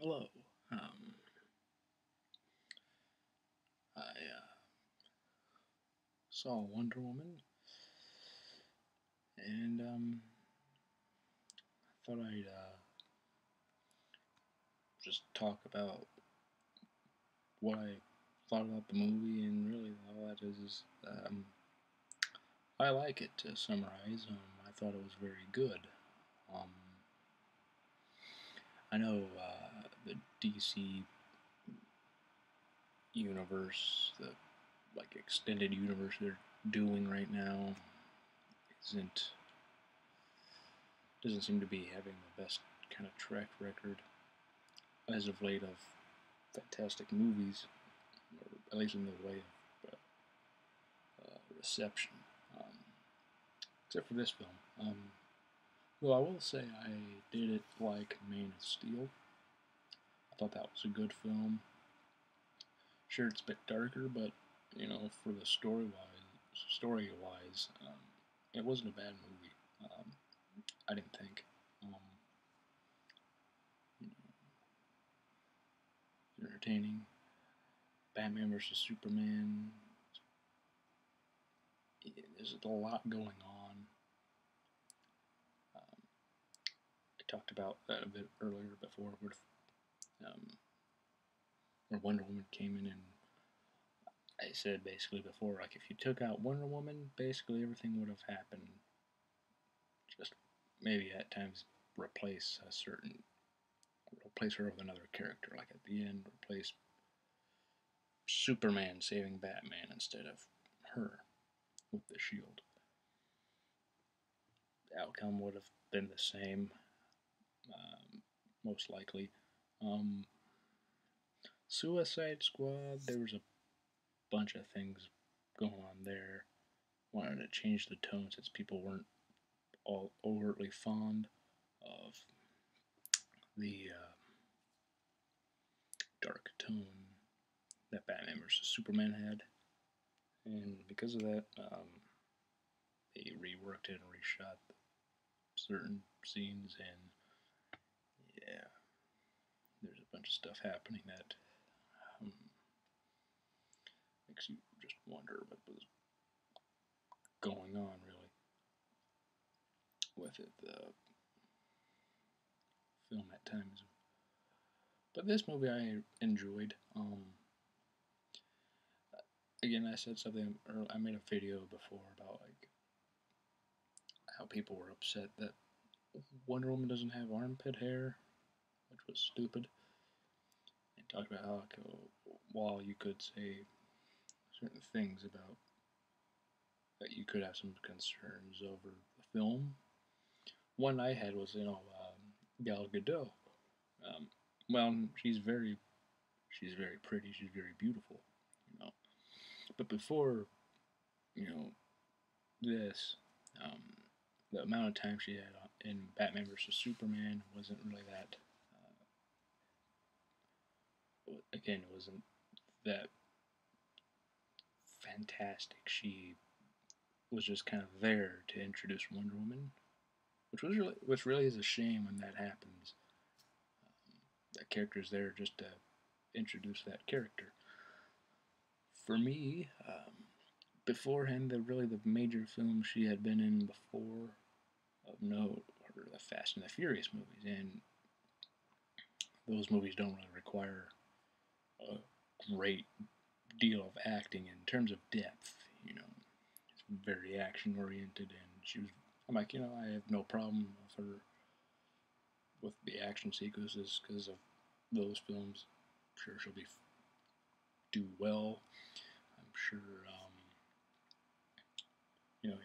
Hello. Um, I saw Wonder Woman, and thought I'd just talk about what I thought about the movie, and really all that is I like it. To summarize, I thought it was very good. Um, I know the DC universe, the like extended universe they're doing right now, isn't doesn't seem to be having the best kind of track record as of late of fantastic movies, or at least in the way of reception. Um, except for this film. Though I will say I did it like Man of Steel. I thought that was a good film. Sure, it's a bit darker, but for the story wise, it wasn't a bad movie. I didn't think. Um, you know, entertaining. Batman versus Superman. There's a lot going on. Um, I talked about that a bit earlier before, um, where Wonder Woman came in, and I said basically before, like if you took out Wonder Woman, basically everything would have happened. Just maybe at times replace her with another character, like at the end replace Superman saving Batman instead of her with the shield. The outcome would have been the same, most likely. Um, Suicide Squad, there was a bunch of things going on there. Wanted to change the tone since people weren't all overtly fond of the dark tone that Batman vs Superman had, and because of that, they reworked it and reshot certain scenes, and yeah, there's a bunch of stuff happening that um, makes you just wonder what was going on really with it. The film at times, but this movie I enjoyed. Again, I said something. Or I made a video before about like how people were upset that Wonder Woman doesn't have armpit hair, which was stupid. And talked about how while you could say certain things about that, you could have some concerns over the film. One I had was Gal Gadot. Um, well, she's very pretty, she's very beautiful, you know. But before you know this, um, the amount of time she had in Batman vs Superman wasn't really that. Again, it wasn't that fantastic. She was just kind of there to introduce Wonder Woman, which really is a shame when that happens. That character's there just to introduce that character. For me, beforehand, the major films she had been in before of note were the Fast and the Furious movies, and those movies don't really require a great deal of acting in terms of depth. It's very action oriented, and she was. I'm like, I have no problem with her with the action sequences because of those films. I'm sure she'll be do well. I'm sure you know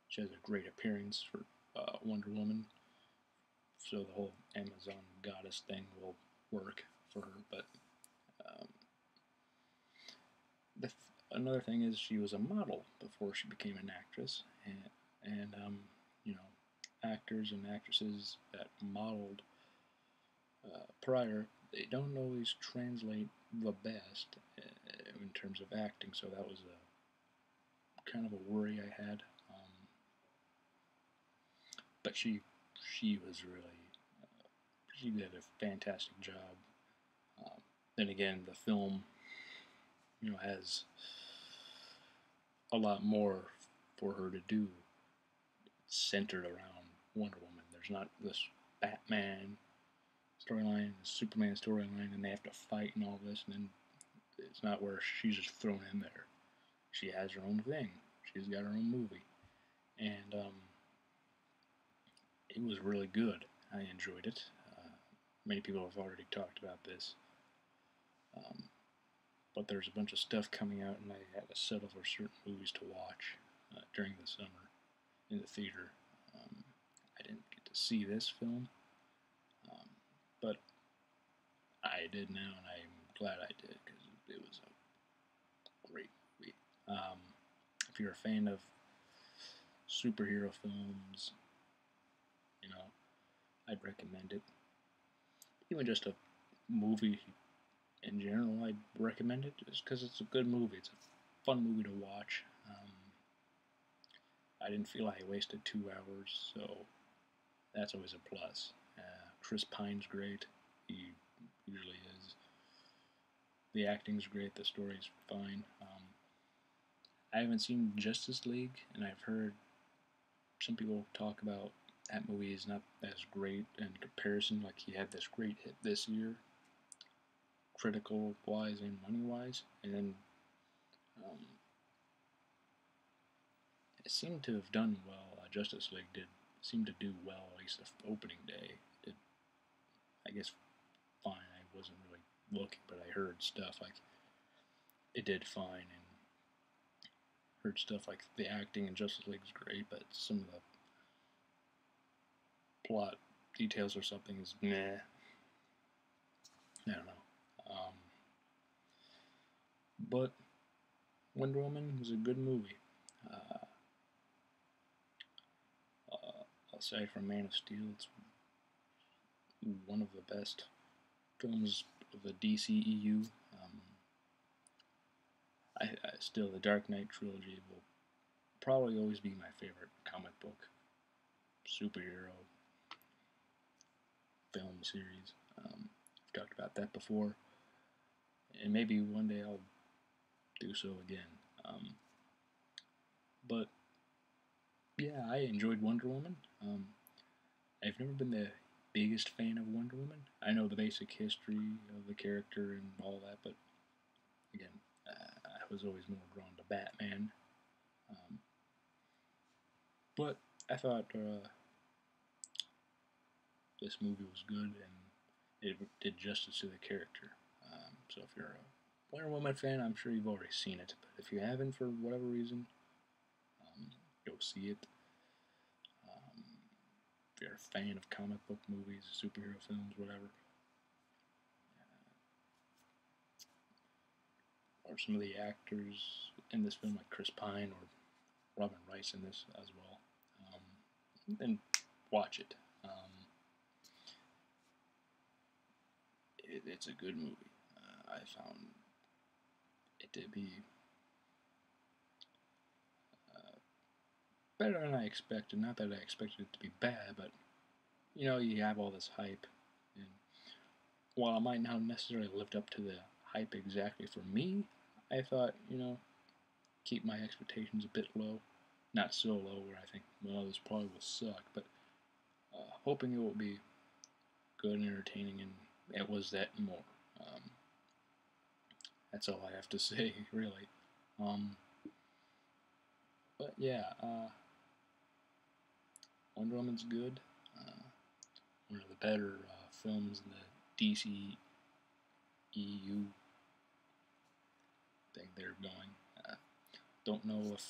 she has a great appearance for Wonder Woman, so the whole Amazon goddess thing will work for her. But um, another thing is she was a model before she became an actress, and you know actors and actresses that modeled prior, they don't always translate the best in terms of acting. So that was a kind of a worry I had. But she was really She did a fantastic job. Then again, the film, has a lot more for her to do, centered around Wonder Woman. There's not this Batman storyline, Superman storyline, and they have to fight and all this, and then it's not where she's just thrown in there. She has her own thing. She's got her own movie, and it was really good. I enjoyed it. Many people have already talked about this, um, but there's a bunch of stuff coming out, and I had to settle for certain movies to watch during the summer in the theater. I didn't get to see this film, but I did now, and I'm glad I did because it was a great movie. If you're a fan of superhero films, I'd recommend it. Even just a movie in general, I'd recommend it just because it's a good movie. It's a fun movie to watch. I didn't feel I wasted 2 hours, so that's always a plus. Chris Pine's great. He usually is. The acting's great. The story's fine. I haven't seen Justice League, and I've heard some people talk about that movie is not as great in comparison. Like, he had this great hit this year, critical wise and money wise, and then it seemed to have done well. Justice League did seem to do well, at least the opening day. It did, I guess, fine. I wasn't really looking, but I heard stuff like it did fine, and heard stuff like the acting in Justice League is great, but some of the plot details or something is meh. I don't know. But Wonder Woman was a good movie. Aside from Man of Steel, it's one of the best films of the DCEU. Still, the Dark Knight trilogy will probably always be my favorite comic book superhero film series. I've talked about that before, and maybe one day I'll do so again. But yeah, I enjoyed Wonder Woman. I've never been the biggest fan of Wonder Woman. I know the basic history of the character and all that, but again, I was always more drawn to Batman. But I thought this movie was good and it did justice to the character. So if you're a Wonder Woman fan, I'm sure you've already seen it. But if you haven't, for whatever reason, go see it. If you're a fan of comic book movies, superhero films, whatever, or some of the actors in this film, like Chris Pine or Robin Rice in this as well, then watch it. It's a good movie. I found it to be better than I expected. Not that I expected it to be bad, but you have all this hype, and while it might not necessarily lived up to the hype exactly for me, I thought, keep my expectations a bit low. Not so low where I think, well, this probably will suck, but hoping it will be good and entertaining, and it was that and more. That's all I have to say, really. But yeah, Wonder Woman's good. One of the better films in the DCEU thing they're going. Don't know if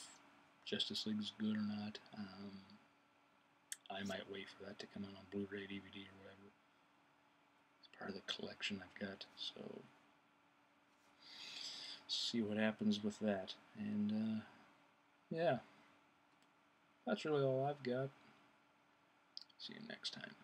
Justice League's good or not. I might wait for that to come out on Blu-ray, DVD, or whatever. It's part of the collection I've got, so see what happens with that. And yeah, that's really all I've got. See you next time.